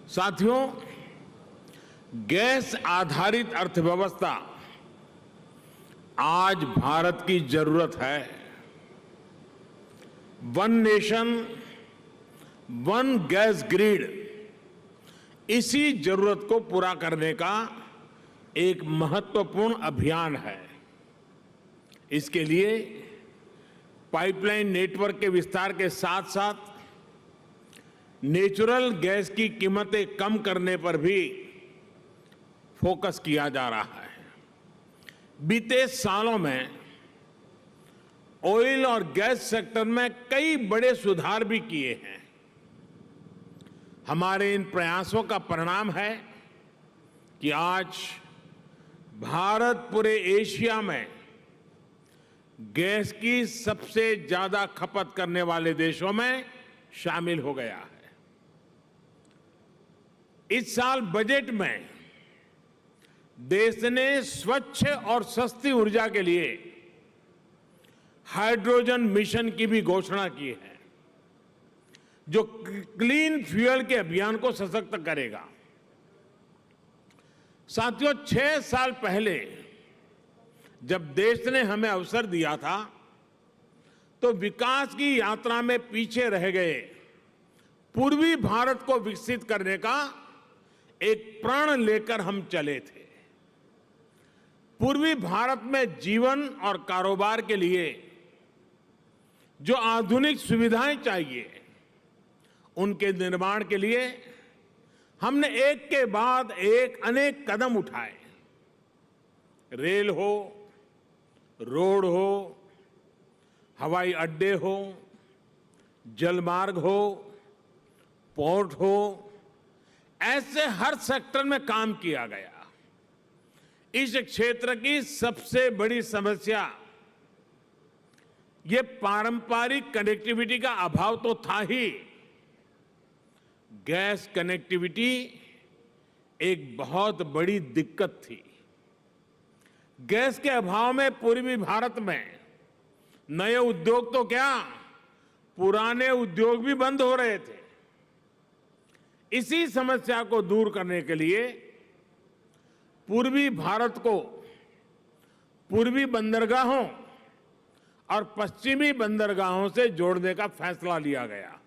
साथियों, गैस आधारित अर्थव्यवस्था आज भारत की जरूरत है। One nation one gas grid इसी जरूरत को पूरा करने का एक महत्वपूर्ण अभियान है। इसके लिए पाइपलाइन नेटवर्क के विस्तार के साथ साथ नेचुरल गैस की कीमतें कम करने पर भी फोकस किया जा रहा है। बीते सालों में ऑयल और गैस सेक्टर में कई बड़े सुधार भी किए हैं। हमारे इन प्रयासों का परिणाम है कि आज भारत पूरे एशिया में गैस की सबसे ज्यादा खपत करने वाले देशों में शामिल हो गया है। इस साल बजट में देश ने स्वच्छ और सस्ती ऊर्जा के लिए हाइड्रोजन मिशन की भी घोषणा की है, जो क्लीन फ्यूल के अभियान को सशक्त करेगा। साथियों, 6 साल पहले जब देश ने हमें अवसर दिया था तो विकास की यात्रा में पीछे रह गए पूर्वी भारत को विकसित करने का एक प्रण लेकर हम चले थे। पूर्वी भारत में जीवन और कारोबार के लिए जो आधुनिक सुविधाएं चाहिए, उनके निर्माण के लिए हमने एक के बाद एक अनेक कदम उठाए। रेल हो, रोड हो, हवाई अड्डे हो, जलमार्ग हो, पोर्ट हो, ऐसे हर सेक्टर में काम किया गया। इस क्षेत्र की सबसे बड़ी समस्या ये पारंपरिक कनेक्टिविटी का अभाव तो था ही, गैस कनेक्टिविटी एक बहुत बड़ी दिक्कत थी। गैस के अभाव में पूर्वी भारत में नए उद्योग तो क्या, पुराने उद्योग भी बंद हो रहे थे। इसी समस्या को दूर करने के लिए पूर्वी भारत को पूर्वी बंदरगाहों और पश्चिमी बंदरगाहों से जोड़ने का फैसला लिया गया।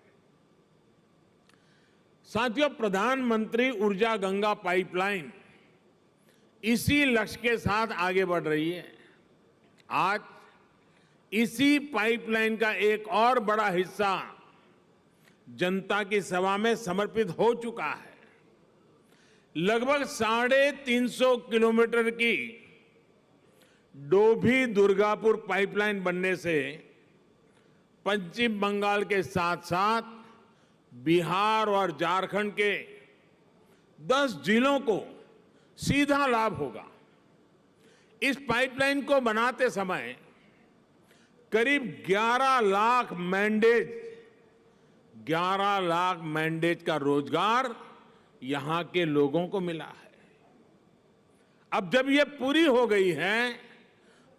साथियों, प्रधानमंत्री ऊर्जा गंगा पाइपलाइन इसी लक्ष्य के साथ आगे बढ़ रही है। आज इसी पाइपलाइन का एक और बड़ा हिस्सा जनता की सेवा में समर्पित हो चुका है। लगभग 350 किलोमीटर की डोभी दुर्गापुर पाइपलाइन बनने से पश्चिम बंगाल के साथ साथ बिहार और झारखंड के 10 जिलों को सीधा लाभ होगा। इस पाइपलाइन को बनाते समय करीब 11 लाख मैंडेज का रोजगार यहां के लोगों को मिला है। अब जब ये पूरी हो गई है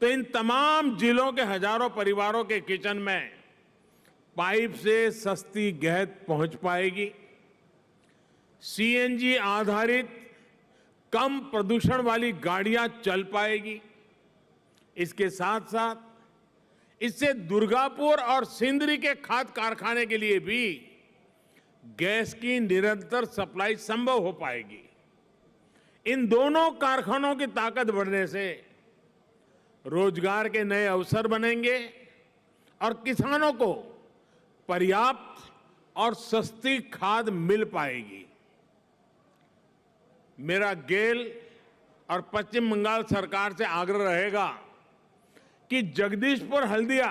तो इन तमाम जिलों के हजारों परिवारों के किचन में पाइप से सस्ती गैस पहुंच पाएगी। सीएनजी आधारित कम प्रदूषण वाली गाड़ियां चल पाएगी। इसके साथ साथ इससे दुर्गापुर और सिंदरी के खाद कारखाने के लिए भी गैस की निरंतर सप्लाई संभव हो पाएगी। इन दोनों कारखानों की ताकत बढ़ने से रोजगार के नए अवसर बनेंगे और किसानों को पर्याप्त और सस्ती खाद मिल पाएगी। मेरा गेल और पश्चिम बंगाल सरकार से आग्रह रहेगा कि जगदीशपुर हल्दिया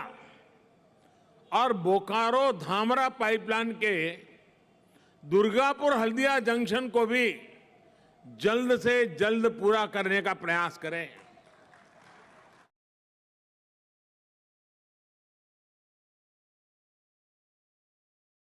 और बोकारो धामरा पाइपलाइन के दुर्गापुर हल्दिया जंक्शन को भी जल्द से जल्द पूरा करने का प्रयास करें।